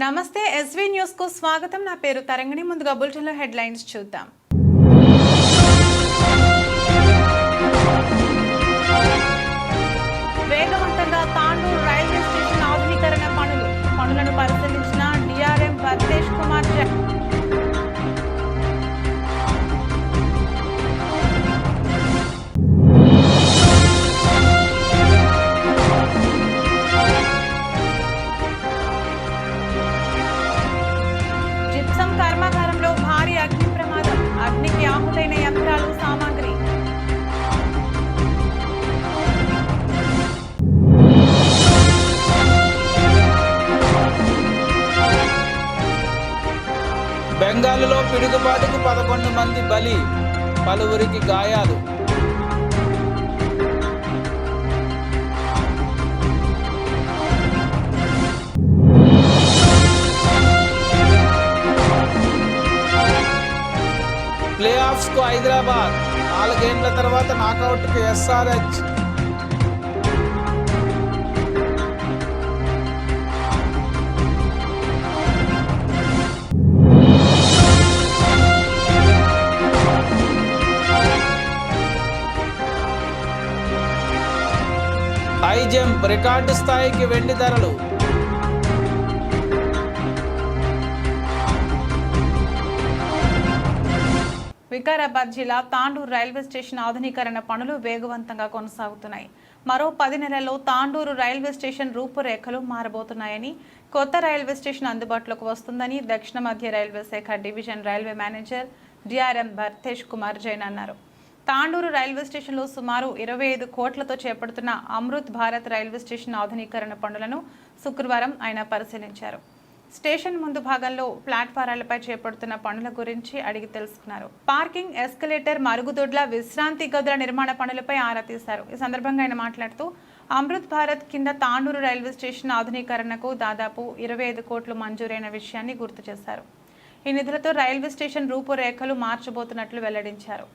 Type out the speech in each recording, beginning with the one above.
నమస్తే SV news కు స్వాగతం. నా పేరు తరంగిణి. ముందుగా బులెటిన్లో హెడ్లైన్స్ చూద్దాం. వేగవంతంగా తాండూరు రైల్వే స్టేషన్ ఆధునీకరణ పనులను పరిశీలించిన డిఆర్ఎం భర్తేష్ కుమార్. జిప్సం కర్మాగారంలో భారీ అగ్ని ప్రమాదం. అగ్నికి ఆహుతైన యంత్రాలు, సామాగ్రి. బెంగాల్లో పిడుగుపాటుకు 11 మంది బలి, పలువురికి గాయాలు. ప్లే ఆఫ్స్ కు హైదరాబాద్, 4 ఏళ్ల తర్వాత నాకౌట్ కు ఎస్ఆర్హెచ్. హై జంప్ రికార్డు స్థాయికి వెండి ధరలు. వికారాబాద్ జిల్లా తాండూరు రైల్వే స్టేషన్ ఆధునీకరణ పనులు వేగవంతంగా కొనసాగుతున్నాయి. మరో 10 నెలల్లో తాండూరు రైల్వే స్టేషన్ రూపురేఖలు మారబోతున్నాయని, కొత్త రైల్వే స్టేషన్ అందుబాటులోకి వస్తుందని దక్షిణ మధ్య రైల్వే శాఖ division railway manager DRM Bharatesh Kumar Jain అన్నారు. తాండూరు రైల్వే స్టేషన్లో సుమారు 25 కోట్లతో చేపడుతున్న అమృత్ భారత్ రైల్వే స్టేషన్ ఆధునీకరణ పనులను శుక్రవారం ఆయన పరిశీలించారు. స్టేషన్ ముందు భాగంలో ప్లాట్ఫారాలపై చేపడుతున్న పనుల గురించి అడిగి తెలుసుకున్నారు. పార్కింగ్, ఎస్కలేటర్, మరుగుదొడ్ల, విశ్రాంతి గదుల నిర్మాణ పనులపై ఆరా తీశారు. ఈ సందర్భంగా ఆయన మాట్లాడుతూ అమృత్ భారత్ కింద తాండూరు రైల్వే స్టేషన్ ఆధునీకరణకు దాదాపు 25 కోట్లు మంజూరైన విషయాన్ని గుర్తు చేశారు. ఈ నిధులతో రైల్వే స్టేషన్ రూపురేఖలు మార్చబోతున్నట్లు వెల్లడించారు.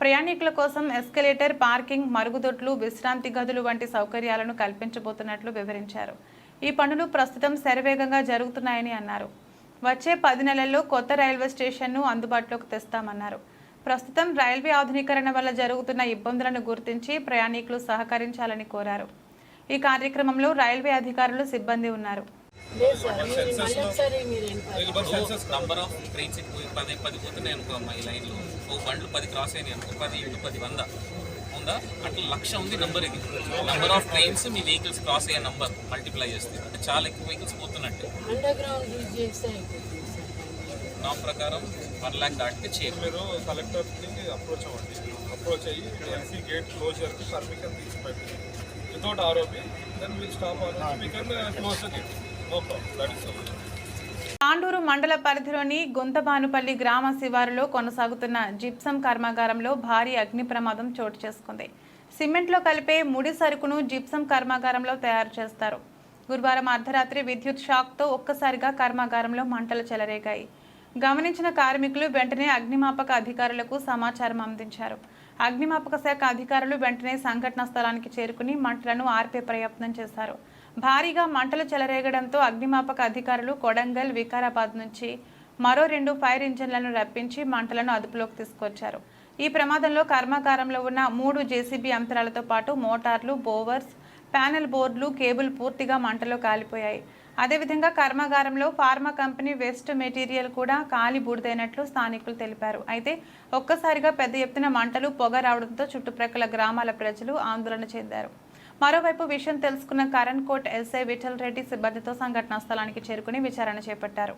ప్రయాణికుల కోసం ఎస్కలేటర్, పార్కింగ్, మరుగుదొడ్లు, విశ్రాంతి గదులు వంటి సౌకర్యాలను కల్పించబోతున్నట్లు వివరించారు. ఈ పనులు ప్రస్తుతం శరవేగంగా జరుగుతున్నాయని అన్నారు. వచ్చే 10 నెలల్లో కొత్త రైల్వే స్టేషన్ను అందుబాటులోకి తెస్తామన్నారు. ప్రస్తుతం రైల్వే ఆధునీకరణ వల్ల జరుగుతున్న ఇబ్బందులను గుర్తించి ప్రయాణికులు సహకరించాలని కోరారు. ఈ కార్యక్రమంలో రైల్వే అధికారులు, సిబ్బంది ఉన్నారు. ఉందా అట్లా 1,00,000 ఉంది నంబర్. ఇది number of trains me vehicles cross అయ్యే నంబర్ మల్టిప్లై చేస్తే అంటే చాలా ఎక్కువ వెహికల్స్ పోతున్నట్టు. నా ప్రకారం 1 lakh దాటితే చేయరు. మీరు కలెక్టర్ని అప్రోచ్ అయ్యి ఎన్సీ గేట్ క్లోజర్కి పర్మిషన్ తీసిపెట్టి without ROP then will stop ROP we can close the gate. No problem, that is okay. Tandur మండల పరిధిలోని గుంతబానుపల్లి గ్రామ శివారులో కొనసాగుతున్న జిప్సం కర్మాగారంలో భారీ అగ్ని ప్రమాదం చోటు చేసుకుంది. సిమెంట్లో కలిపే ముడి సరుకును జిప్సం కర్మాగారంలో తయారు చేస్తారు. గురువారం అర్ధరాత్రి విద్యుత్ షాక్తో ఒక్కసారిగా కర్మాగారంలో మంటలు చెలరేగాయి. గమనించిన కార్మికులు వెంటనే అగ్నిమాపక అధికారులకు సమాచారం అందించారు. అగ్నిమాపక శాఖ అధికారులు వెంటనే సంఘటనా స్థలానికి చేరుకుని మంటలను ఆర్పే ప్రయత్నం చేశారు. భారీగా మంటలు చెలరేగడంతో అగ్నిమాపక అధికారులు కొడంగల్, వికారాబాద్ నుంచి మరో 2 ఫైర్ ఇంజన్లను రప్పించి మంటలను అదుపులోకి తీసుకొచ్చారు. ఈ ప్రమాదంలో కర్మాగారంలో ఉన్న 3 జేసీబీ యంత్రాలతో పాటు మోటార్లు, బోవర్స్, ప్యానెల్ బోర్డులు, కేబుల్ పూర్తిగా మంటలో కాలిపోయాయి. అదేవిధంగా కర్మాగారంలో ఫార్మా కంపెనీ వేస్ట్ మెటీరియల్ కూడా కాలి బూడిదైనట్లు స్థానికులు తెలిపారు. అయితే ఒక్కసారిగా పెద్ద ఎత్తున మంటలు, పొగ రావడంతో చుట్టుప్రక్కల గ్రామాల ప్రజలు ఆందోళన చెందారు. మరోవైపు విషయం తెలుసుకున్న కరణ్కోట్ ఎస్ఐ విఠల్ రెడ్డి సిబ్బందితో సంఘటనా స్థలానికి చేరుకుని విచారణ చేపట్టారు.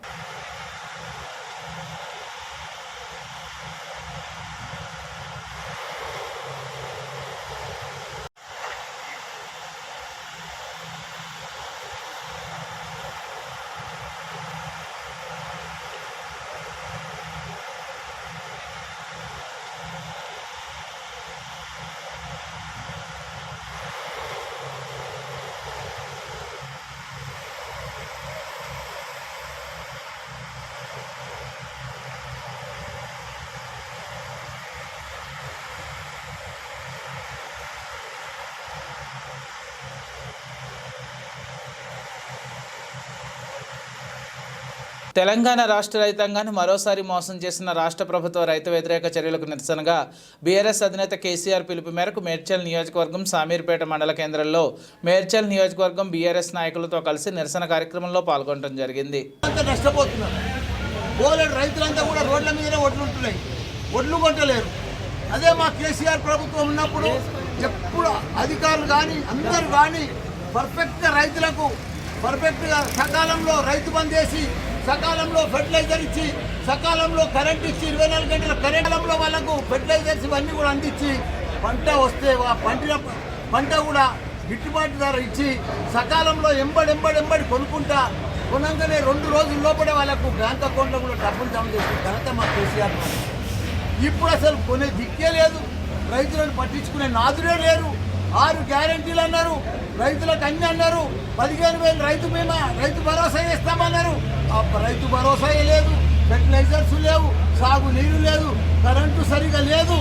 తెలంగాణ రాష్ట్ర రైతాంగాన్ని మరోసారి మోసం చేసిన రాష్ట్ర ప్రభుత్వ రైతు వ్యతిరేక చర్యలకు నిరసనగా బీఆర్ఎస్ అధినేత కేసీఆర్ పిలుపు మేరకు మేడ్చల్ నియోజకవర్గం సామీర్పేట మండల కేంద్రంలో మేడ్చల్ నియోజకవర్గం బీఆర్ఎస్ నాయకులతో కలిసి నిరసన కార్యక్రమంలో పాల్గొనడం జరిగింది. రైతులంతా కూడా రోడ్ల మీదనే ఒడ్లుంటున్నాయి, ఒడ్లు కొంటలేరు. అదే మా కేసీఆర్ ప్రభుత్వం ఉన్నప్పుడు ఎప్పుడు అధికారులు కానీ అందరూ కానీ పర్ఫెక్ట్గా రైతులకు పర్ఫెక్ట్గా సకాలంలో రైతు బంద్ చేసి సకాలంలో ఫెర్టిలైజర్ ఇచ్చి సకాలంలో కరెంట్ ఇచ్చి 24 గంటల కరెంట్లో వాళ్ళకు ఫెర్టిలైజర్స్ ఇవన్నీ కూడా అందించి పంట వస్తే పంట కూడా గిట్టుబాటు ధర ఇచ్చి సకాలంలో ఎంబడి కొనుక్కుంటా కొనగానే 2 రోజుల లోపలే వాళ్ళకు బ్యాంక్ అకౌంట్లో కూడా డబ్బులు జమ చేసి ఘనత మా కేసీఆర్. ఇప్పుడు అసలు కొనే దిక్కే లేదు, రైతులను పట్టించుకునే నాదులే లేరు. 6 గ్యారెంటీలు అన్నారు, రైతులకు అన్ని అన్నారు. 15,000 రైతు బీమా రైతు భరోసా ఇస్తామన్నారు. రైతు భరోసా లేదు, ఫెర్టిలైజర్స్ లేవు, సాగు నీరు లేదు, కరెంటు సరిగా లేదు.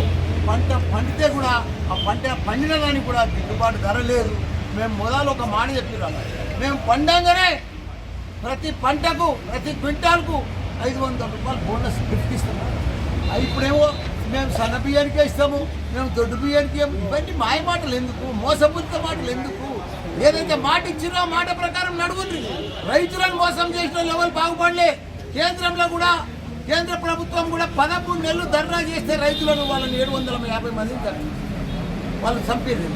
పంట పండితే కూడా ఆ పంట పండిన దానికి కూడా గిట్టుబాటు ధర లేదు. మేము మొదలు ఒక మాట చెప్పినాం, మేము పండంగానే ప్రతి పంటకు ప్రతి క్వింటాల్కు 500 రూపాయలు బోనస్ గిఫ్ట్ ఇస్తాము. ఇప్పుడేమో మేము సన్న బియ్యానికే ఇస్తాము, మేము దొడ్డు బియ్యానికి ఇవన్నీ మాయ మాటలు ఎందుకు, మోసపూరిత మాటలు ఎందుకు? ఏదైతే మాట ఇచ్చినో మాట ప్రకారం నడువుంది. రైతులను మోసం చేసిన ఎవరు బాగుపడలే. కేంద్రంలో కూడా కేంద్ర ప్రభుత్వం కూడా 13 నెలలు ధర్నా చేస్తే రైతులను వాళ్ళని 750 మందిని వాళ్ళు చంపేది.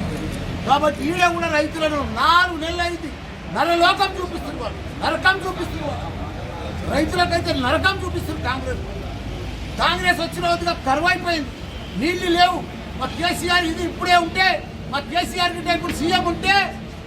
కాబట్టి ఈడ కూడా రైతులను 4 నెలలు అయింది నరలోకం చూపిస్తుంది, వాళ్ళు నరకం చూపిస్తున్నారు. రైతులకైతే నరకం చూపిస్తుంది. కాంగ్రెస్ వచ్చిన రోజుగా కరువైపోయింది, నీళ్లు లేవు. మా కేసీఆర్ ఇది ఇప్పుడే ఉంటే, మా కేసీఆర్ గిట్ట ఇప్పుడు సీఎం ఉంటే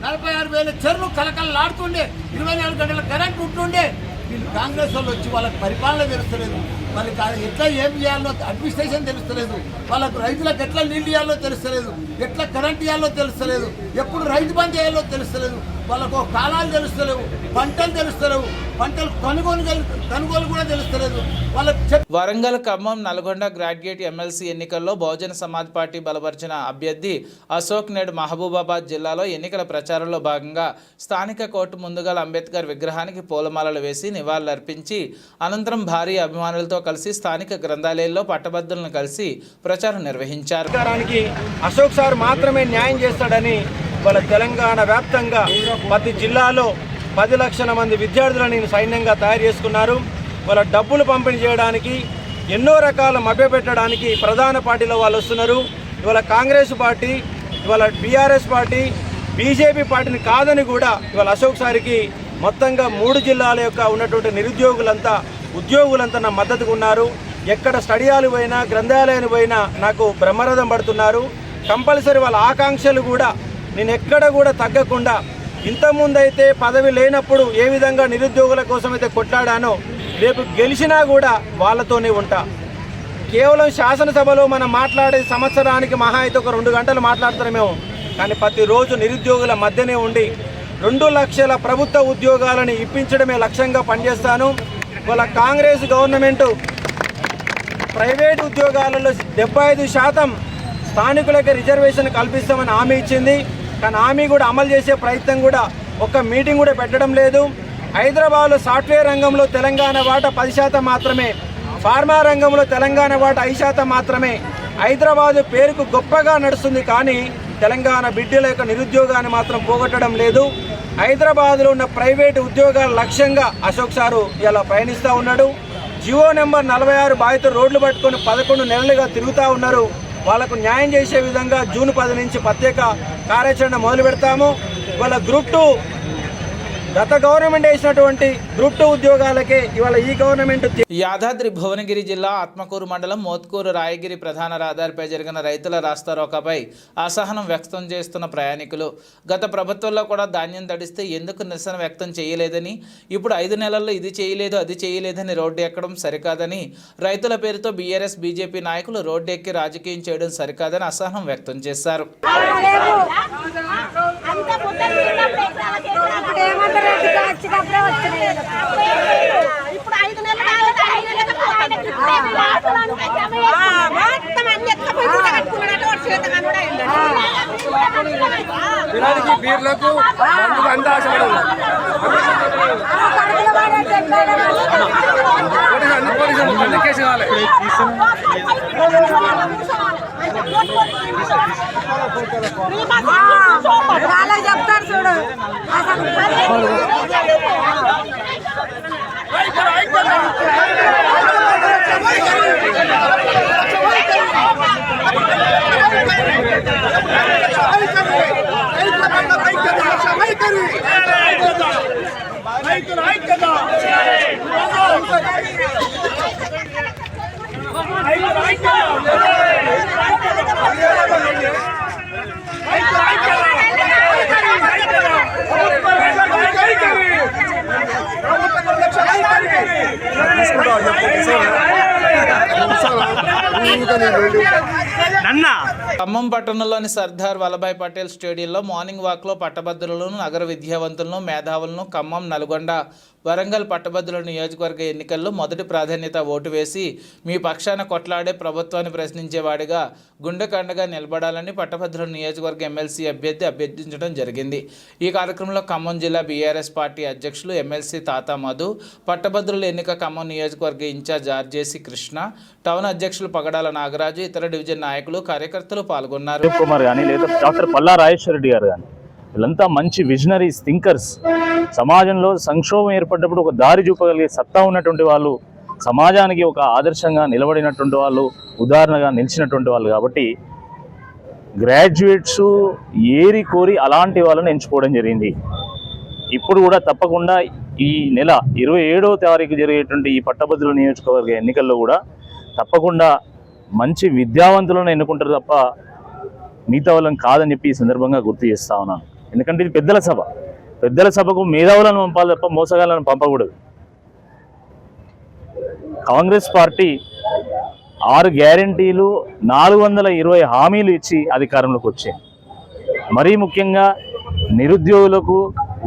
46,000 చెరువులు కలకలలాడుతుండే, 24 గంటల కరెంట్ ఉంటుండే. వీళ్ళు కాంగ్రెస్ వాళ్ళు వచ్చి వాళ్ళకి పరిపాలన తెలుస్తలేదు, వాళ్ళకి ఎట్లా ఏం చేయాలో అడ్మినిస్ట్రేషన్ తెలుస్తలేదు, వాళ్ళకు రైతులకు ఎట్లా నీళ్ళు ఇవ్వాలో తెలుస్తలేదు, ఎట్లా కరెంట్ ఇవ్వాలో తెలుస్తలేదు, ఎప్పుడు రైతు బంద్ చేయాలో తెలుస్తలేదు, వాళ్ళకు కాలాలు తెలుస్తలేవు, పంటలు తెలుస్తలేవు, పంటలు కొనుగోలు కూడా తెలుస్తలేదు వాళ్ళకి. వరంగల్, ఖమ్మం, నల్గొండ గ్రాడ్యుయేట్ ఎమ్మెల్సీ ఎన్నికల్లో బహుజన సమాజ్ పార్టీ బలపరిచిన అభ్యర్థి అశోక్ నేడు మహబూబాబాద్ జిల్లాలో ఎన్నికల ప్రచారంలో భాగంగా స్థానిక కోర్టు ముందుగల అంబేద్కర్ విగ్రహానికి పూలమాలలు వేసి నివాళులర్పించి అనంతరం భారీ అభిమానులతో కలిసి స్థానిక గ్రంథాలయంలో పట్టభద్రులను కలిసి ప్రచారం నిర్వహించారు. అశోక్ సార్ మాత్రమే న్యాయం చేస్తాడని వాళ్ళ తెలంగాణ వ్యాప్తంగా ప్రతి జిల్లాలో 10 లక్షల మంది విద్యార్థులను సైన్యంగా తయారు చేసుకున్నారు. వాళ్ళ డబ్బులు పంపిణీ చేయడానికి, ఎన్నో రకాల మభ్యపెట్టడానికి ప్రధాన పార్టీలో వాళ్ళు వస్తున్నారు. ఇవాళ కాంగ్రెస్ పార్టీ, ఇవాళ బీఆర్ఎస్ పార్టీ, బీజేపీ పార్టీని కాదని కూడా ఇవాళ అశోక్ సార్కి మొత్తంగా 3 జిల్లాల యొక్క ఉన్నటువంటి నిరుద్యోగులంతా ఉద్యోగులంతా నా మద్దతుకు ఉన్నారు. ఎక్కడ స్టడియాలు పోయినా గ్రంథాలయాలు పోయినా నాకు బ్రహ్మరథం పడుతున్నారు. కంపల్సరీ వాళ్ళ ఆకాంక్షలు కూడా నేను ఎక్కడ కూడా తగ్గకుండా, ఇంతకుముందైతే పదవి లేనప్పుడు ఏ విధంగా నిరుద్యోగుల కోసం అయితే కొట్లాడానో రేపు గెలిచినా కూడా వాళ్ళతోనే ఉంటా. కేవలం శాసనసభలో మనం మాట్లాడే సంవత్సరానికి మహా అయితే ఒక 2 గంటలు మాట్లాడతామేమో, కానీ ప్రతిరోజు నిరుద్యోగుల మధ్యనే ఉండి 2 లక్షల ప్రభుత్వ ఉద్యోగాలను ఇప్పించడమే లక్ష్యంగా పనిచేస్తాను. వాళ్ళ కాంగ్రెస్ గవర్నమెంట్ ప్రైవేటు ఉద్యోగాలలో 75% స్థానికులకి రిజర్వేషన్ కల్పిస్తామని హామీ ఇచ్చింది. కానీ హామీ కూడా అమలు చేసే ప్రయత్నం కూడా ఒక్క మీటింగ్ కూడా పెట్టడం లేదు. హైదరాబాద్లో సాఫ్ట్వేర్ రంగంలో తెలంగాణ వాటా 10% మాత్రమే, ఫార్మా రంగంలో తెలంగాణ వాటా 5% మాత్రమే. హైదరాబాద్ పేరుకు గొప్పగా నడుస్తుంది, కానీ తెలంగాణ బిడ్డల యొక్క నిరుద్యోగాన్ని మాత్రం పోగొట్టడం లేదు. హైదరాబాద్లో ఉన్న ప్రైవేటు ఉద్యోగాల లక్ష్యంగా అశోక్ సారు ఇలా పయనిస్తూ ఉన్నాడు. జియో నెంబర్ 46 బాధితులు రోడ్లు పట్టుకొని 11 నెలలుగా తిరుగుతూ ఉన్నారు. వాళ్ళకు న్యాయం చేసే విధంగా జూన్ 10 నుంచి ప్రత్యేక కార్యాచరణ మొదలు పెడతాము. వాళ్ళ గ్రూప్ 2 గత గవర్నమెంట్ వేసినటువంటి గ్రూప్ 2 ఉద్యోగాలకే ఇవాళ ఈ గవర్నమెంట్. యాదాద్రి భువనగిరి జిల్లా ఆత్మకూరు మండలం మోత్కూరు రాయగిరి ప్రధాన రహదారిపై జరిగిన రైతుల రాస్తారోకాపై అసహనం వ్యక్తం చేస్తున్న ప్రయాణికులు గత ప్రభుత్వంలో కూడా ధాన్యం తడిస్తే ఎందుకు నిరసన వ్యక్తం చేయలేదని, ఇప్పుడు 5 నెలల్లో ఇది చేయలేదు అది చేయలేదని రోడ్డు ఎక్కడం సరికాదని, రైతుల పేరుతో బీఆర్ఎస్ బీజేపీ నాయకులు రోడ్డు ఎక్కి రాజకీయం చేయడం సరికాదని అసహనం వ్యక్తం చేశారు. ఇప్పుడు 5 నెలలు బీర్లకు అంత ఆశ వాళ్ళకి చెప్తారు చూడు అసలు ఖమ్మం పట్టణంలోని సర్దార్ వల్లభాయ్ పటేల్ స్టేడియంలో మార్నింగ్ వాక్లో పట్టభద్రులను, నగర విద్యావంతులను, మేధావులను ఖమ్మం, నల్గొండ, వరంగల్ పట్టభద్రుల నియోజకవర్గ ఎన్నికల్లో మొదటి ప్రాధాన్యత ఓటు వేసి మీ పక్షాన కొట్లాడే ప్రభుత్వాన్ని ప్రశ్నించేవాడిగా గుండెకండగా నిలబడాలని పట్టభద్రుల నియోజకవర్గ ఎమ్మెల్సీ అభ్యర్థించడం జరిగింది. ఈ కార్యక్రమంలో ఖమ్మం జిల్లా బీఆర్ఎస్ పార్టీ అధ్యక్షులు ఎమ్మెల్సీ తాతా మధు, పట్టభద్రుల ఎన్నిక ఖమ్మం నియోజకవర్గ ఇన్ఛార్జ్ ఆర్జేసి కృష్ణ, టౌన్ అధ్యక్షులు పగడాల నాగరాజు, ఇతర డివిజన్ నాయకులు, కార్యకర్తలు పాల్గొన్నారు. కుమార్ కానీ లేదా డాక్టర్ పల్లా రాజేశ్వర రెడ్డి గారు కానీ వీళ్ళంతా మంచి విజనరీస్, థింకర్స్. సమాజంలో సంక్షోభం ఏర్పడినప్పుడు ఒక దారి చూపగలిగే సత్తా ఉన్నటువంటి వాళ్ళు, సమాజానికి ఒక ఆదర్శంగా నిలబడినటువంటి వాళ్ళు, ఉదాహరణగా నిలిచినటువంటి వాళ్ళు. కాబట్టి గ్రాడ్యుయేట్స్ ఏరి కోరి అలాంటి వాళ్ళని ఎంచుకోవడం జరిగింది. ఇప్పుడు కూడా తప్పకుండా ఈ నెల 27వ తారీఖు జరిగేటువంటి ఈ పట్టభద్రుల నియోజకవర్గ ఎన్నికల్లో కూడా తప్పకుండా మంచి విద్యావంతులను ఎన్నుకుంటారు తప్ప మిగతా వాళ్ళని కాదని చెప్పి ఈ సందర్భంగా గుర్తు చేస్తా ఉన్నాను. ఎందుకంటే ఇది పెద్దల సభ. పెద్దల సభకు మేధావులను పంపాలి తప్ప మోసగాళ్ళను పంపకూడదు. కాంగ్రెస్ పార్టీ 6 గ్యారంటీలు, 420 హామీలు ఇచ్చి అధికారంలోకి వచ్చింది. మరీ ముఖ్యంగా నిరుద్యోగులకు,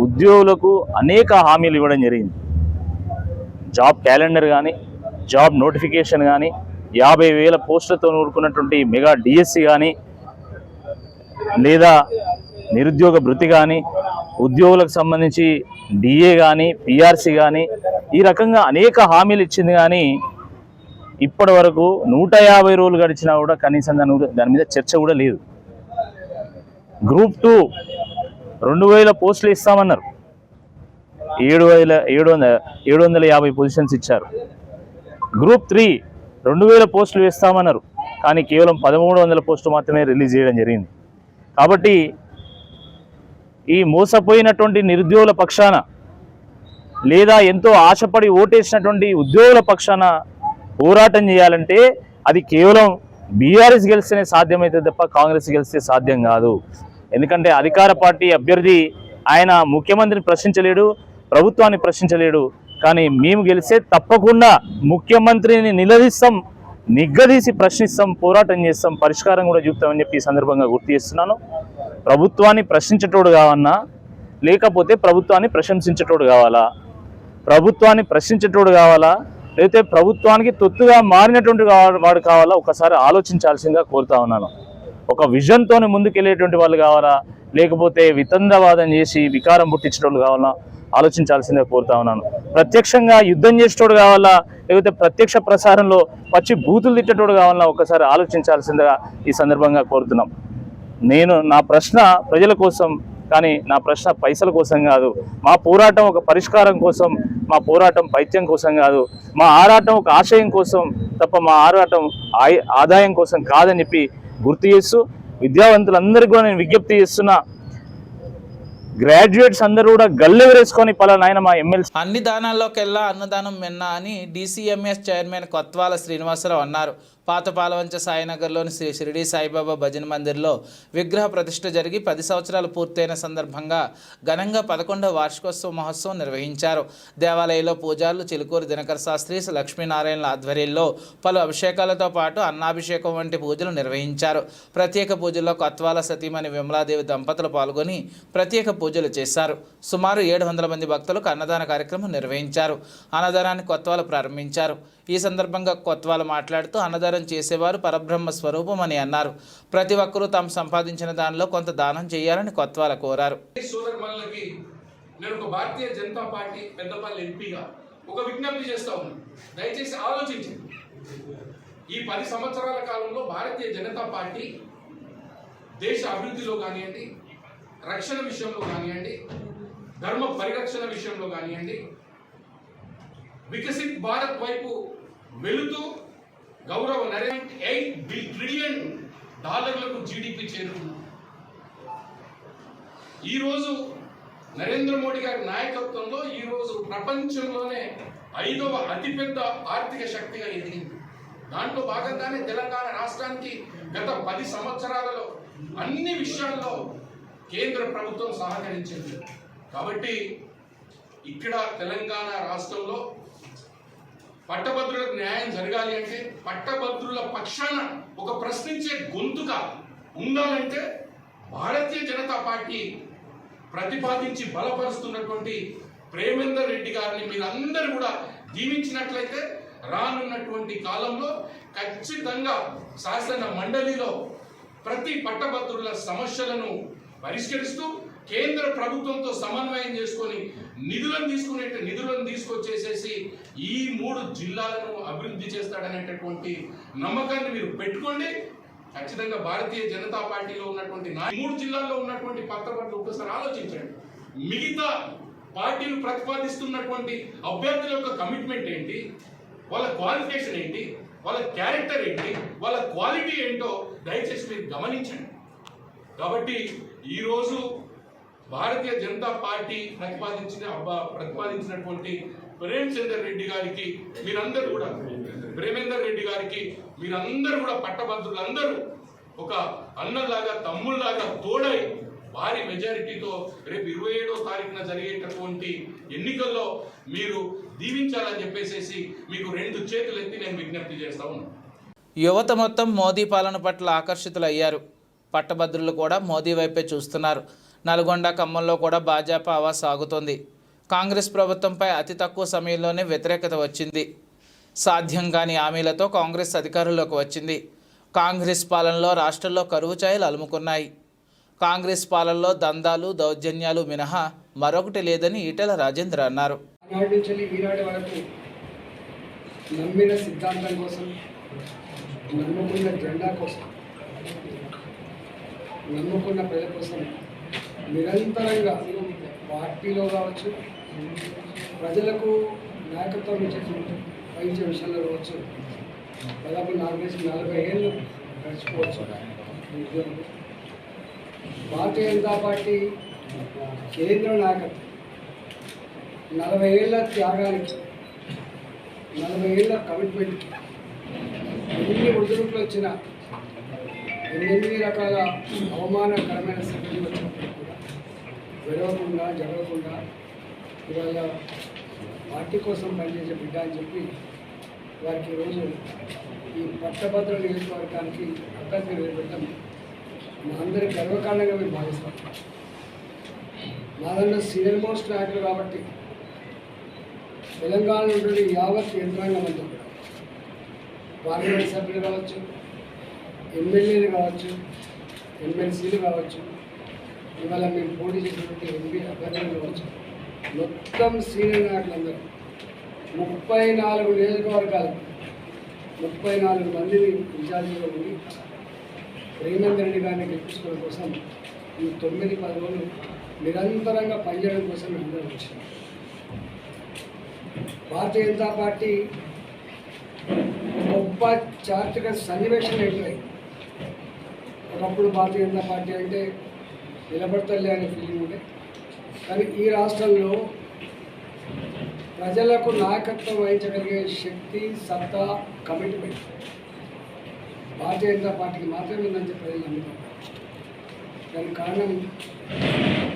ఉద్యోగులకు అనేక హామీలు ఇవ్వడం జరిగింది. జాబ్ క్యాలెండర్ కానీ, జాబ్ నోటిఫికేషన్ కానీ, 50,000 పోస్టులతో నూరుకున్నటువంటి మెగా డిఎస్సి కానీ, లేదా నిరుద్యోగ భృతి కానీ, ఉద్యోగులకు సంబంధించి డిఏ కానీ, పిఆర్సి కానీ, ఈ రకంగా అనేక హామీలు ఇచ్చింది. కానీ ఇప్పటి వరకు 150 రోజులు గడిచినా కూడా కనీసం దాని మీద చర్చ కూడా లేదు. గ్రూప్ 2 2,000 పోస్టులు ఇస్తామన్నారు, 750 పొజిషన్స్ ఇచ్చారు. గ్రూప్ 3 2,000 పోస్టులు వేస్తామన్నారు, కానీ కేవలం 1,300 పోస్టులు మాత్రమే రిలీజ్ చేయడం జరిగింది. కాబట్టి ఈ మోసపోయినటువంటి నిరుద్యోగుల పక్షాన, లేదా ఎంతో ఆశపడి ఓటేసినటువంటి ఉద్యోగుల పక్షాన పోరాటం చేయాలంటే అది కేవలం బీఆర్ఎస్ గెలిస్తేనే సాధ్యమవుతుంది తప్ప కాంగ్రెస్ గెలిస్తే సాధ్యం కాదు. ఎందుకంటే అధికార పార్టీ అభ్యర్థి ఆయన ముఖ్యమంత్రిని ప్రశ్నించలేడు, ప్రభుత్వాన్ని ప్రశ్నించలేడు. కానీ మేము గెలిస్తే తప్పకుండా ముఖ్యమంత్రిని నిలదీస్తాం, నిగ్గదీసి ప్రశ్నిస్తాం, పోరాటం చేస్తాం, పరిష్కారం కూడా చూపుతామని చెప్పి ఈ సందర్భంగా గుర్తు చేస్తున్నాను. ప్రభుత్వాన్ని ప్రశ్నించేటోడు కావన్నా, లేకపోతే ప్రభుత్వాన్ని ప్రశంసించేటోడు కావాలా? ప్రభుత్వాన్ని ప్రశ్నించేటోడు కావాలా, లేకపోతే ప్రభుత్వానికి తొత్తుగా మారినటువంటి వాడు కావాలా? ఒకసారి ఆలోచించాల్సిందిగా కోరుతా ఉన్నాను. ఒక విజన్తో ముందుకెళ్ళేటువంటి వాళ్ళు కావాలా, లేకపోతే వితండవాదం చేసి వికారం పుట్టించేటోళ్ళు కావాలా? ఆలోచించాల్సిందిగా కోరుతా ఉన్నాను. ప్రత్యక్షంగా యుద్ధం చేసేటోడు కావాలా, లేకపోతే ప్రత్యక్ష ప్రసారంలో పచ్చి బూతులు తిట్టేటోడు కావాలా? ఒకసారి ఆలోచించాల్సిందిగా ఈ సందర్భంగా కోరుతున్నాం. నా ప్రశ్న ప్రజల కోసం, కానీ నా ప్రశ్న పైసల కోసం కాదు. మా పోరాటం ఒక పరిష్కారం కోసం, మా పోరాటం పైత్యం కోసం కాదు. మా ఆరాటం ఒక ఆశయం కోసం తప్ప మా ఆరాటం ఆదాయం కోసం కాదని చెప్పి గుర్తు చేస్తూ, విద్యావంతులందరికీ కూడా నేను విజ్ఞప్తి చేస్తున్నా, గ్రాడ్యుయేట్స్ అందరూ కూడా గల్లెవరేసుకొని పలానాయన మా ఎమ్మెల్సీ. అన్ని దానాల్లోకెల్లా అన్నదానం మిన్న అని డీసీఎంఎస్ చైర్మన్ కొత్వాల శ్రీనివాసరావు అన్నారు. పాత పాలవంచ సాయినగర్లోని శ్రీ షిరిడి సాయిబాబా భజన మందిర్లో విగ్రహ ప్రతిష్ఠ జరిగి 10 సంవత్సరాలు పూర్తయిన సందర్భంగా ఘనంగా 11వ వార్షికోత్సవ మహోత్సవం నిర్వహించారు. దేవాలయంలో పూజారులు చిలుకూరు దినకర శాస్త్రి, లక్ష్మీనారాయణల ఆధ్వర్యంలో పలు అభిషేకాలతో పాటు అన్నాభిషేకం వంటి పూజలు నిర్వహించారు. ప్రత్యేక పూజల్లో కొత్వాల సతీమణి విమలాదేవి దంపతులు పాల్గొని ప్రత్యేక పూజలు చేశారు. సుమారు 700 మంది భక్తులకు అన్నదాన కార్యక్రమం నిర్వహించారు. అన్నదానాన్ని కొత్వాలు ప్రారంభించారు. ఈ సందర్భంగా కొత్వాలు మాట్లాడుతూ అన్నదానం చేసేవారు పరబ్రహ్మ స్వరూపం అని అన్నారు. ప్రతి ఒక్కరూ తాము సంపాదించిన దానిలో కొంత దానం చేయాలని కొత్వాల కోరారు. సోదరులకి నేను ఒక భారతీయ జనతా పార్టీ పెద్దపల్లి ఎంపీగా ఒక విజ్ఞప్తి చేస్తా ఉన్నాను, దయచేసి ఆలోచించండి. ఈ 10 సంవత్సరాల కాలంలో భారతీయ జనతా పార్టీ దేశ అభివృద్ధిలో కానివ్వండి, రక్షణ విషయంలో కానివ్వండి, ధర్మ పరిరక్షణ విషయంలో కానివ్వండి, వికసిత్ భారత్ వైపు వెళుతూ గౌరవ $8 ట్రిలియన్ జీడిపి చేరుకున్నాం. ఈరోజు నరేంద్ర మోడీ గారి నాయకత్వంలో ఈరోజు ప్రపంచంలోనే 5వ అతిపెద్ద ఆర్థిక శక్తిగా ఎదిగింది. దాంట్లో భాగంగానే తెలంగాణ రాష్ట్రానికి గత 10 సంవత్సరాలలో అన్ని విషయాల్లో కేంద్ర ప్రభుత్వం సహకరించింది. కాబట్టి ఇక్కడ తెలంగాణ రాష్ట్రంలో పట్టభద్రులకు న్యాయం జరగాలి అంటే, పట్టభద్రుల పక్షాన ఒక ప్రశ్నించే గొంతుగా ఉండాలంటే భారతీయ జనతా పార్టీ ప్రతిపాదించి బలపరుస్తున్నటువంటి ప్రేమేందర్ రెడ్డి గారిని మీరందరూ కూడా దీవించినట్లయితే రానున్నటువంటి కాలంలో ఖచ్చితంగా శాసన మండలిలో ప్రతి పట్టభద్రుల సమస్యలను పరిష్కరిస్తూ కేంద్ర ప్రభుత్వంతో సమన్వయం చేసుకొని నిధులను తీసుకొచ్చేసేసి ఈ 3 జిల్లాలను అభివృద్ధి చేస్తాడనేటటువంటి నమ్మకాన్ని మీరు పెట్టుకోండి. ఖచ్చితంగా భారతీయ జనతా పార్టీలో ఉన్నటువంటి 3 జిల్లాల్లో ఉన్నటువంటి పట్టభద్రులు ఒకసారి ఆలోచించండి. మిగతా పార్టీలు ప్రతిపాదిస్తున్నటువంటి అభ్యర్థుల యొక్క కమిట్మెంట్ ఏంటి, వాళ్ళ క్వాలిఫికేషన్ ఏంటి, వాళ్ళ క్యారెక్టర్ ఏంటి, వాళ్ళ క్వాలిటీ ఏంటో దయచేసి మీరు గమనించండి. కాబట్టి ఈరోజు భారతీయ జనతా పార్టీ ప్రతిపాదించినటువంటి ప్రేమేందర్ రెడ్డి గారికి మీరందరూ కూడా పట్టభద్రులందరూ ఒక అన్నలాగా తమ్ముళ్లాగా తోడై భారీ మెజారిటీతో రేపు 27వ తారీఖున జరిగేటటువంటి ఎన్నికల్లో మీరు దీవించాలని చెప్పేసి మీకు 2 చేతులు ఎత్తి నేను విజ్ఞప్తి చేస్తా ఉన్నాను. యువత మొత్తం మోదీ పాలన పట్ల ఆకర్షితులయ్యారు. పట్టభద్రులు కూడా మోదీ వైపే చూస్తున్నారు. నల్గొండ, ఖమ్మంలో కూడా భాజపా హవా సాగుతోంది. కాంగ్రెస్ ప్రభుత్వంపై అతి తక్కువ సమయంలోనే వ్యతిరేకత వచ్చింది. సాధ్యం కాని హామీలతో కాంగ్రెస్ అధికారంలోకి వచ్చింది. కాంగ్రెస్ పాలనలో రాష్ట్రంలో కరువు ఛాయలు అలుముకున్నాయి. కాంగ్రెస్ పాలనలో దందాలు, దౌర్జన్యాలు మినహా మరొకటి లేదని ఈటెల రాజేంద్ర అన్నారు. ఈనాటి వరకు నమ్మిన సిద్ధాంతం కోసం, నమ్ముకున్న జెండా కోసం, నమ్ముకున్న ప్రజల కోసం నిరంతరంగా పార్టీలో కావచ్చు, ప్రజలకు నాయకత్వం వహించే విషయంలో కావచ్చు, దాదాపు 40 ఏళ్ళు గడిచిపోవచ్చు. భారతీయ జనతా పార్టీ కేంద్ర నాయకత్వం 40 ఏళ్ల త్యాగానికి, 40 ఏళ్ల కమిట్మెంట్కి ఎన్ని ఒడిదుడుకులు వచ్చినా, ఎన్ని రకాల అవమానకరమైన సంఘటనలు వచ్చినప్పుడు కూడా విడవకుండా, జరగకుండా ఇవాళ పార్టీ కోసం పనిచేసే బిడ్డ అని చెప్పి వారికి ఈరోజు ఈ పట్టభద్రుల నియోజకవర్గానికి అభ్యర్థి నిలబెట్టడం మా అందరి గర్వకారణంగా మేము భావిస్తాం. మాదన్న సీనియర్ మోస్ట్ నాయకులు కాబట్టి తెలంగాణ నుండి యావత్ యంత్రాంగం అంతా కూడా పార్లమెంట్ సభ్యులు కావచ్చు, ఎమ్మెల్యేలు కావచ్చు, ఎమ్మెల్సీలు కావచ్చు, ఇవాళ మేము పోటీ చేసినటువంటి ఎంపీ అభ్యర్థులు కావచ్చు, మొత్తం సీనియర్ నాయకులందరూ 34 నియోజకవర్గాలు 34 మందిని ఇన్ఛార్జిగా ఉండి ప్రేమేందర్ రెడ్డి గారిని గెలిపించుకోవడం కోసం ఈ 9-10 రోజులు నిరంతరంగా పనిచేయడం కోసం మేము అందరం వచ్చాం. భారతీయ జనతా పార్టీ గొప్ప చారిత్రక సన్నివేశం ఏంటి? ఒకప్పుడు భారతీయ జనతా పార్టీ అంటే నిలబడతలే అనే ఫీలింగ్ ఉండే, కానీ ఈ రాష్ట్రంలో ప్రజలకు నాయకత్వం వహించగలిగే శక్తి, సత్తా, కమిట్మెంట్ భారతీయ జనతా పార్టీకి మాత్రమే ఉందని చెప్పి ప్రజలు నమ్ముతారు. దానికి కారణం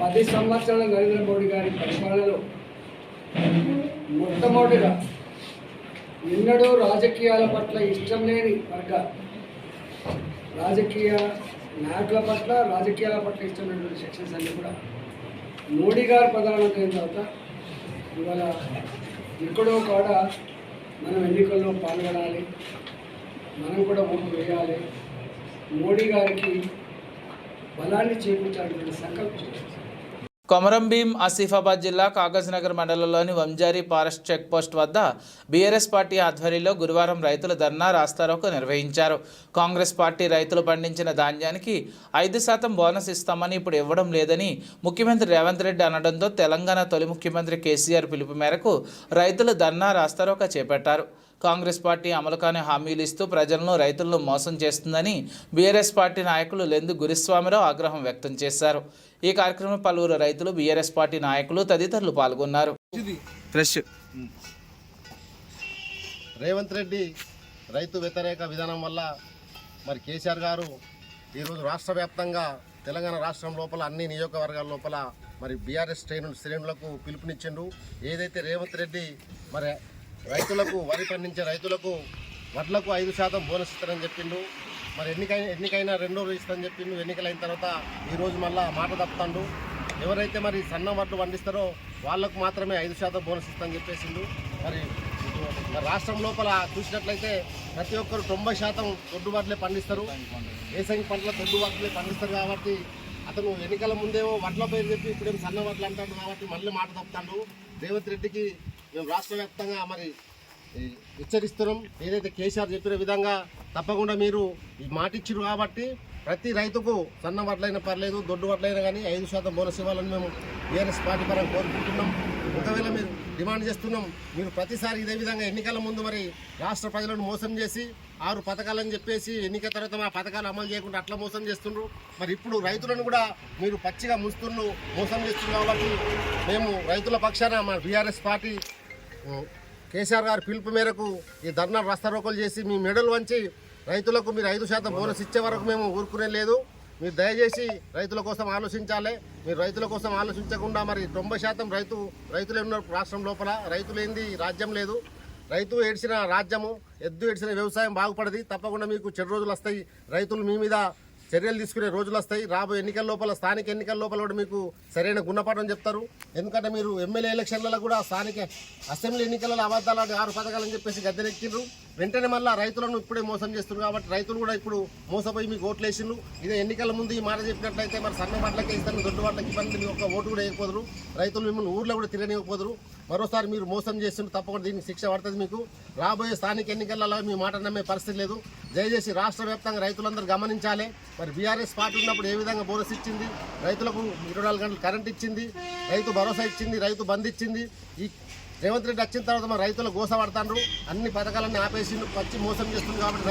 10 సంవత్సరాల నరేంద్ర మోడీ గారి పరిపాలనలో మొట్టమొదటిగా ఎన్నడూ రాజకీయాల పట్ల ఇష్టం లేని వర్గాలు, రాజకీయ నాయకుల పట్ల, రాజకీయాల పట్ల ఇష్టం లేనటువంటి సెక్షన్స్ అన్నీ కూడా మోడీ గారు ప్రధానమంత్రి అయిన తర్వాత ఇవాళ ఎక్కడో కాడ మనం ఎన్నికల్లో పాల్గొనాలి, మనం కూడా ఓటు వేయాలి, మోడీ గారికి బలాన్ని చేకూర్చాలనే సంకల్పం. కొమరంభీం ఆసిఫాబాద్ జిల్లా కాగజ్నగర్ మండలంలోని వంజారి ఫారెస్ట్ చెక్ పోస్ట్ వద్ద బీఆర్ఎస్ పార్టీ ఆధ్వర్యంలో గురువారం రైతుల ధర్నా రాస్తారోకో నిర్వహించారు. కాంగ్రెస్ పార్టీ రైతులు పండించిన ధాన్యానికి 5% బోనస్ ఇస్తామని ఇప్పుడు ఇవ్వడం లేదని ముఖ్యమంత్రి రేవంత్ రెడ్డి అనడంతో తెలంగాణ తొలి ముఖ్యమంత్రి కేసీఆర్ పిలుపు మేరకు రైతులు ధర్నా రాస్తారోకో చేపట్టారు. కాంగ్రెస్ పార్టీ అమలు కాని హామీలు ఇస్తూ ప్రజలను రైతులను మోసం చేస్తుందని బీఆర్ఎస్ పార్టీ నాయకులు లెందు గురుస్వామిరావు ఆగ్రహం వ్యక్తం చేశారు. ఈ కార్యక్రమంలో పలువురు రైతులు, బీఆర్ఎస్ పార్టీ నాయకులు తదితరులు పాల్గొన్నారు. రేవంత్ రెడ్డి రైతు వ్యతిరేక విధానం వల్ల మరి కేసీఆర్ గారు ఈరోజు రాష్ట్ర వ్యాప్తంగా తెలంగాణ రాష్ట్రం లోపల అన్ని నియోజకవర్గాల లోపల మరి బీఆర్ఎస్ శ్రేణులకు పిలుపునిచ్చిండు. ఏదైతే రేవంత్ రెడ్డి మరి రైతులకు వరి పండించే రైతులకు వడ్లకు 5% బోనస్ ఇస్తారని చెప్పిండు. మరి ఎన్నికైనా 2 రోజులు ఇస్తారని చెప్పిండు. ఎన్నికలైన తర్వాత ఈరోజు మళ్ళా మాట తప్పుతాడు. ఎవరైతే మరి సన్న వడ్లు పండిస్తారో వాళ్లకు మాత్రమే 5% బోనస్ ఇస్తారని చెప్పేసిండు. మరి రాష్ట్రం లోపల చూసినట్లయితే ప్రతి ఒక్కరు 90% దొడ్డు వడ్లే పండిస్తారు. ఏసంగి పంటల దొడ్డు వడ్లే పండిస్తారు కాబట్టి అతను ఎన్నికల ముందేమో వడ్ల పేరు చెప్పి ఇప్పుడేమో సన్న వడ్లు అంటాడు కాబట్టి మళ్ళీ మాట తప్పుతాడు. రేవంత్ రెడ్డికి మేము రాష్ట్ర వ్యాప్తంగా మరి హెచ్చరిస్తున్నాం. ఏదైతే కేసీఆర్ చెప్పిన విధంగా తప్పకుండా మీరు ఈ మాట ఇచ్చారు కాబట్టి ప్రతి రైతుకు సన్న వడ్లైనా పర్లేదు, దొడ్డు వడ్లైనా కానీ 5% బోనస్ ఇవ్వాలని మేము బీఆర్ఎస్ పార్టీ పరంగా కోరుకుంటున్నాం. ఒకవేళ మీరు డిమాండ్ చేస్తున్నాం, మీరు ప్రతిసారి ఇదే విధంగా ఎన్నికల ముందు మరి రాష్ట్ర ప్రజలను మోసం చేసి 6 పథకాలని చెప్పేసి ఎన్నికల తర్వాత మా పథకాలు అమలు చేయకుండా అట్లా మోసం చేస్తుండ్రు. మరి ఇప్పుడు రైతులను కూడా మీరు పచ్చిగా ముంచుతుండ్రు, మోసం చేస్తున్నారు. కాబట్టి మేము రైతుల పక్షాన మా బీఆర్ఎస్ పార్టీ కేసీఆర్ గారి పిలుపు మేరకు ఈ ధర్నా రాస్తారోకోలు చేసి మీ మెడలు వంచి రైతులకు మీరు 5% బోనస్ ఇచ్చే వరకు మేము ఊరుకునే లేదు. మీరు దయచేసి రైతుల కోసం ఆలోచించాలి. మీరు రైతుల కోసం ఆలోచించకుండా మరి 90% రైతులే ఉన్నారు రాష్ట్రం లోపల. రైతులేంది రాజ్యం లేదు. రైతు ఏడ్చిన రాజ్యము, ఎద్దు ఏడ్చిన వ్యవసాయం బాగుపడది. తప్పకుండా మీకు చెడు రోజులు వస్తాయి. రైతులు మీ మీద చర్యలు తీసుకునే రోజులు వస్తాయి. రాబోయే ఎన్నికల లోపల, స్థానిక ఎన్నికల లోపల కూడా మీకు సరైన గుణపాఠం చెప్తారు. ఎందుకంటే మీరు ఎమ్మెల్యే ఎలక్షన్లలో కూడా స్థానిక అసెంబ్లీ ఎన్నికలలో అబద్ధాలు 6 పథకాలని చెప్పేసి గద్దెనెక్కిండ్రు. వెంటనే మళ్ళీ రైతులను ఇప్పుడే మోసం చేస్తున్నారు. కాబట్టి రైతులు కూడా ఇప్పుడు మోసపోయి మీకు ఓట్లు వేసిండ్రు. ఇదే ఎన్నికల ముందు ఈ మాట చెప్పినట్లయితే మరి సన్న వాట్లకే ఇస్తాను, దొడ్డు వాట్లకి ఇబ్బంది, మీ ఒక్క ఓటు కూడా వేయకపోదురు. రైతులు మిమ్మల్ని ఊర్లో కూడా తిరగనివ్వకపోదురు. మరోసారి మీరు మోసం చేస్తుంటే తప్పకుండా దీనికి శిక్ష పడుతుంది. మీకు రాబోయే స్థానిక ఎన్నికలలో మీ మాట నమ్మే పరిస్థితి లేదు. దయచేసి రాష్ట్ర వ్యాప్తంగా రైతులందరూ గమనించాలి. మరి బీఆర్ఎస్ పార్టీ ఉన్నప్పుడు ఏ విధంగా బోనస్ ఇచ్చింది, రైతులకు 24 గంటలు కరెంట్ ఇచ్చింది, రైతు భరోసా ఇచ్చింది, రైతు బంద్ ఇచ్చింది. ఈ రేవంత్ రెడ్డి వచ్చిన తర్వాత మరి రైతులు గోసపడతాండ్రు. అన్ని పథకాలన్నీ ఆపేసి పచ్చి మోసం చేస్తుంది. కాబట్టి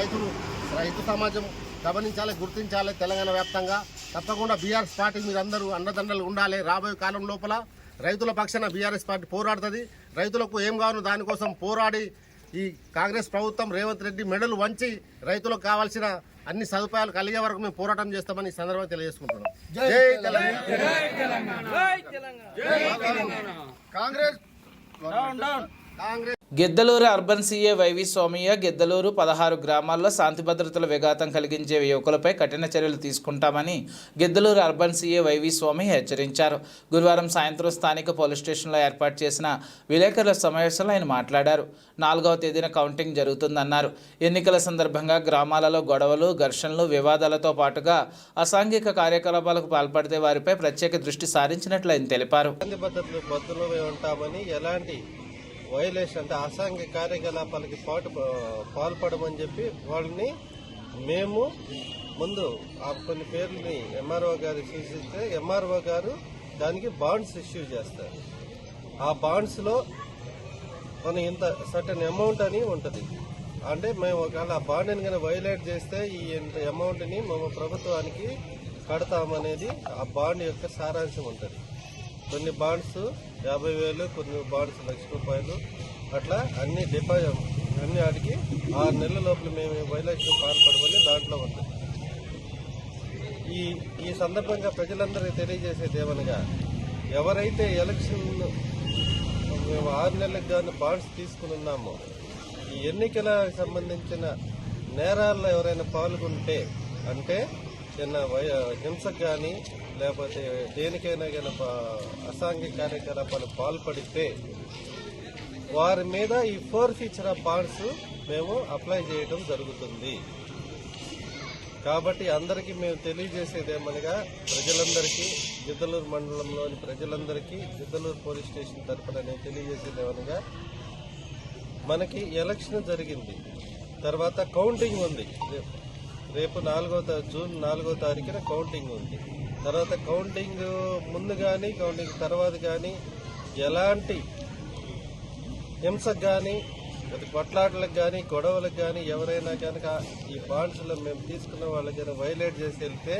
రైతు సమాజం గమనించాలి, గుర్తించాలి. తెలంగాణ వ్యాప్తంగా తప్పకుండా బీఆర్ఎస్ పార్టీ మీరు అందరూ అండదండలు ఉండాలి. రాబోయే కాలం లోపల రైతుల పక్షాన బీఆర్ఎస్ పార్టీ పోరాడుతుంది. రైతులకు ఏం కావాలో దానికోసం పోరాడి ఈ కాంగ్రెస్ ప్రభుత్వం రేవంత్ రెడ్డి మెడలు వంచి రైతులకు కావాల్సిన అన్ని సదుపాయాలు కలిగే వరకు మేము పోరాటం చేస్తామని ఈ సందర్భంగా తెలియజేసుకుంటున్నాం. జై Telangana. Congress. Giddalur urban CA Y V Somaiah Giddalur 16 గ్రామాల్లో శాంతి భద్రతల విఘాతం కలిగించే యువకులపై కఠిన చర్యలు తీసుకుంటామని Giddalur urban CA Y V Somaiah హెచ్చరించారు. గురువారం సాయంత్రం స్థానిక పోలీస్ స్టేషన్లో ఏర్పాటు చేసిన విలేకరుల సమావేశంలో ఆయన మాట్లాడారు. 4వ తేదీన కౌంటింగ్ జరుగుతుందన్నారు. ఎన్నికల సందర్భంగా గ్రామాలలో గొడవలు, ఘర్షణలు, వివాదాలతో పాటుగా అసాంఘిక కార్యకలాపాలకు పాల్పడితే వారిపై ప్రత్యేక దృష్టి సారించినట్లు ఆయన తెలిపారు. వైలేషన్ అంటే అసాంఘిక కార్యకలాపాలకి పాల్పడమని చెప్పి వాళ్ళని మేము ముందు కొన్ని పేర్లని ఎంఆర్ఓ గారు సూచిస్తే ఎంఆర్ఓ గారు దానికి బాండ్స్ ఇష్యూ చేస్తారు. ఆ బాండ్స్లో మనం ఇంత సర్టన్ అమౌంట్ అని ఉంటుంది. అంటే మేము ఒకవేళ ఆ బాండ్ని కానీ వైలేట్ చేస్తే ఈ అమౌంట్ని మేము ప్రభుత్వానికి కడతామనేది ఆ బాండ్ యొక్క సారాంశం ఉంటుంది. కొన్ని బాండ్స్ 50,000, కొన్ని బాండ్స్ ₹1,00,000 అట్లా అన్ని డిపాజిట్ అన్ని వాటికి 6 నెలల లోపల మేము వైలేషన్ పాల్పడమని దాంట్లో ఉంటుంది. ఈ సందర్భంగా ప్రజలందరికీ తెలియజేసేది ఏమనగా, ఎవరైతే ఎలక్షన్ మేము 6 నెలలకు కానీ బాండ్స్ తీసుకుని ఉన్నామో, ఈ ఎన్నికలకు సంబంధించిన నేరాల్లో ఎవరైనా పాల్గొంటే అంటే చిన్న హింసకు కానీ లేకపోతే దేనికైనా కానీ అసాంఘిక కార్యకలాపాలు పాల్పడితే వారి మీద ఈ ఫోర్ఫీచర్ ఆఫ్ బాండ్స్ మేము అప్లై చేయడం జరుగుతుంది. కాబట్టి అందరికీ మేము తెలియజేసేది ఏమనగా ప్రజలందరికీ, గిద్దలూరు మండలంలోని ప్రజలందరికీ గిద్దలూరు పోలీస్ స్టేషన్ తరఫున నేను తెలియజేసేది ఏమనగా, మనకి ఎలక్షన్ జరిగింది, తర్వాత కౌంటింగ్ ఉంది. రేపు జూన్ 4వ తారీఖున కౌంటింగ్ ఉంది. తర్వాత కౌంటింగ్ ముందు కానీ కౌంటింగ్ తర్వాత కానీ ఎలాంటి హింసకు కానీ, కొట్లాటలకు కానీ, గొడవలకు కానీ ఎవరైనా కనుక ఈ బాండ్స్లో మేము తీసుకున్న వాళ్ళకి కానీ వైలేట్ చేసి వెళ్తే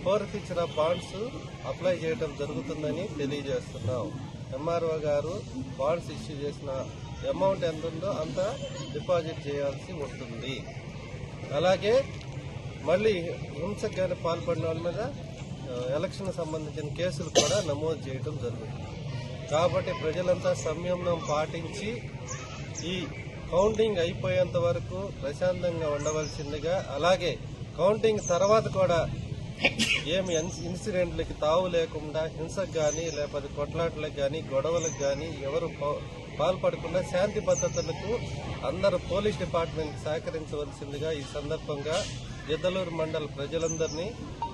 కోర్టుకిచ్చిన బాండ్స్ అప్లై చేయడం జరుగుతుందని తెలియజేస్తున్నాం. ఎంఆర్ఓ గారు బాండ్స్ ఇష్యూ చేసిన అమౌంట్ ఎంత ఉందో అంత డిపాజిట్ చేయాల్సి ఉంటుంది. అలాగే మళ్ళీ హింసకు కానీ పాల్పడిన వాళ్ళ మీద ఎలక్షన్ సంబంధించిన కేసులు కూడా నమోదు చేయడం జరుగుతుంది. కాబట్టి ప్రజలంతా సంయమనం పాటించి ఈ కౌంటింగ్ అయిపోయేంత వరకు ప్రశాంతంగా ఉండవలసిందిగా, అలాగే కౌంటింగ్ తర్వాత కూడా ఏమి ఇన్సిడెంట్లకి తావు లేకుండా హింసకు కానీ, లేకపోతే కొట్లాటలకు కానీ, గొడవలకు కానీ ఎవరు పాల్పడకుండా శాంతి భద్రతలకు అందరూ పోలీస్ డిపార్ట్మెంట్ సహకరించవలసిందిగా ఈ సందర్భంగా గిద్దలూరు మండల ప్రజలందరినీ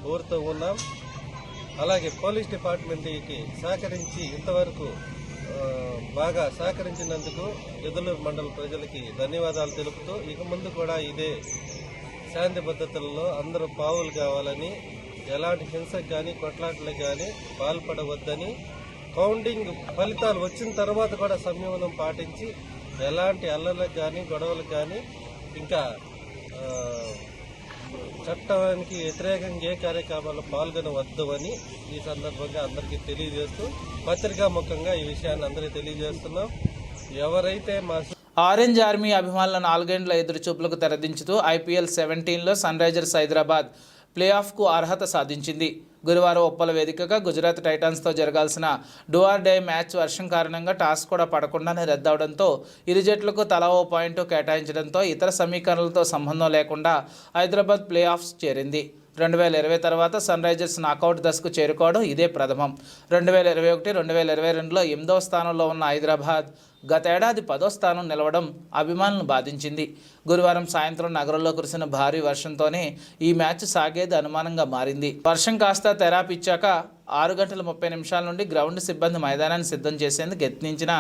కోరుతూ ఉన్నాం. అలాగే పోలీస్ డిపార్ట్మెంట్కి సహకరించి ఇంతవరకు బాగా సహకరించినందుకు గిద్దలూరు మండల ప్రజలకి ధన్యవాదాలు తెలుపుతూ, ఇక ముందు కూడా ఇదే శాంతి భద్రతల్లో అందరూ పావులు కావాలని, ఎలాంటి హింసకు కానీ కొట్లాటలకు కానీ పాల్పడవద్దని, కౌంటింగ్ ఫలితాలు వచ్చిన తర్వాత కూడా సంయమనం పాటించి ఎలాంటి అల్లర్లకు కానీ గొడవలకు కానీ ఇంకా చట్టానికి వ్యతిరేకంగా ఏ కార్యక్రమాల్లో పాల్గొనవద్దు అని ఈ సందర్భంగా అందరికీ తెలియజేస్తూ పత్రికాముఖంగా ఈ విషయాన్ని అందరికీ తెలియజేస్తున్నాం. ఎవరైతే మా ఆరెంజ్ ఆర్మీ అభిమానుల 4 గంటల ఎదురుచూపులకు తెరదించుతూ IPL 17లో సన్ రైజర్స్ హైదరాబాద్ ప్లే ఆఫ్కు అర్హత సాధించింది. గురువారం ఉప్పల వేదికగా గుజరాత్ టైటాన్స్తో జరగాల్సిన డూ ఆర్ డై మ్యాచ్ వర్షం కారణంగా టాస్ కూడా పడకుండానే రద్దవడంతో ఇరు జట్లకు తలా ఓ పాయింట్ కేటాయించడంతో ఇతర సమీకరణలతో సంబంధం లేకుండా హైదరాబాద్ ప్లే ఆఫ్స్ చేరింది. 2020 తర్వాత సన్ రైజర్స్ నాకౌట్ దశకు చేరుకోవడం ఇదే ప్రథమం. 2021-2022లో 8వ స్థానంలో ఉన్న హైదరాబాద్ గతేడాది 10వ స్థానం నిలవడం అభిమానులను బాధించింది. గురువారం సాయంత్రం నగరంలో కురిసిన భారీ వర్షంతోనే ఈ మ్యాచ్ సాగేది అనుమానంగా మారింది. వర్షం కాస్త తెరాపిచ్చాక 6:30 నుండి గ్రౌండ్ సిబ్బంది మైదానాన్ని సిద్ధం చేసేందుకు యత్నించిన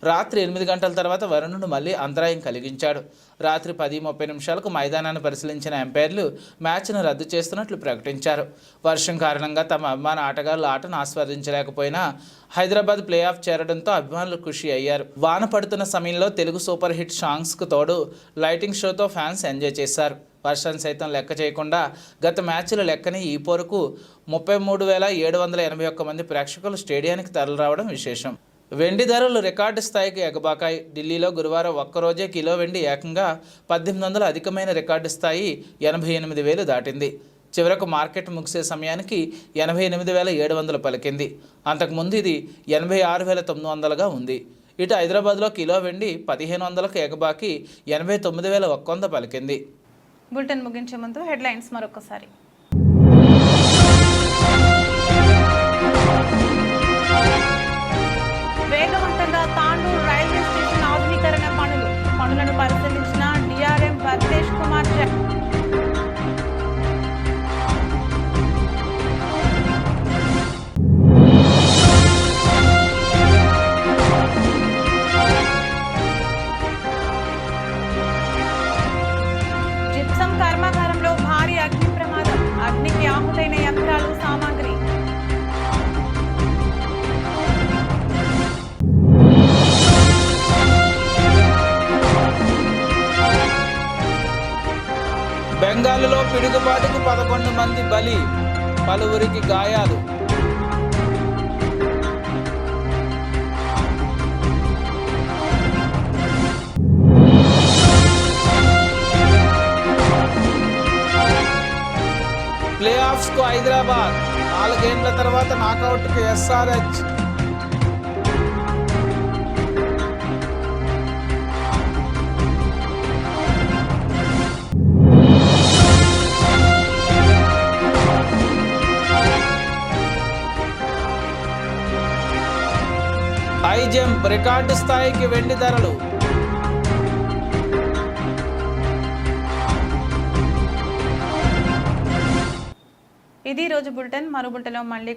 రాత్రి 8 గంటల తర్వాత వరుణుడు మళ్లీ అంతరాయం కలిగించాడు. రాత్రి 10:30 మైదానాన్ని పరిశీలించిన ఎంపైర్లు మ్యాచ్ను రద్దు చేస్తున్నట్లు ప్రకటించారు. వర్షం కారణంగా తమ అభిమాన ఆటగాళ్లు ఆటను ఆస్వాదించలేకపోయినా హైదరాబాద్ ప్లే ఆఫ్ చేరడంతో అభిమానులు ఖుషి అయ్యారు. వాన పడుతున్న సమయంలో తెలుగు సూపర్ హిట్ సాంగ్స్కు తోడు లైటింగ్ షోతో ఫ్యాన్స్ ఎంజాయ్ చేశారు. వర్షాన్ని సైతం లెక్క చేయకుండా గత మ్యాచ్ల లెక్కని ఈ పోరుకు 33,781 మంది ప్రేక్షకులు స్టేడియానికి తరలిరావడం విశేషం. వెండి ధరలు రికార్డు స్థాయికి ఎగబాకాయి. ఢిల్లీలో గురువారం ఒక్కరోజే కిలో వెండి ఏకంగా 1800 అధికమైన రికార్డు స్థాయి 88,000 దాటింది. చివరకు మార్కెట్ ముగిసే సమయానికి 88,700 పలికింది. అంతకుముందు ఇది 86,900గా ఉంది. ఇటు హైదరాబాద్లో కిలో వెండి 1,500కు ఎగబాకి 89,100 పలికింది. బులెటిన్ ముగించే ముందు హెడ్లైన్స్ మరొకసారి. వేగవంతంగా తాండూరు రైల్వే స్టేషన్ ఆధునీకరణ పనులను పరిశీలించిన DRM భర్తేష్ కుమార్. జిప్సం కర్మాగారంలో భారీ అగ్ని ప్రమాదం. అగ్నికి ఆహుతైన యంత్రాలు, సామాగ్రి. బెంగాల్లో పిడుగుపాటుకు 11 మంది బలి, పలువురికి గాయాలు. ప్లే ఆఫ్స్కు హైదరాబాద్ 4 గేమ్ల తర్వాత నాకౌట్కు SRH. హై జంప్ రికార్డు స్థాయికి వెండి ధరలు. ఇది రోజు బులెటిన్. మరో బులెటిన్లో మళ్ళీ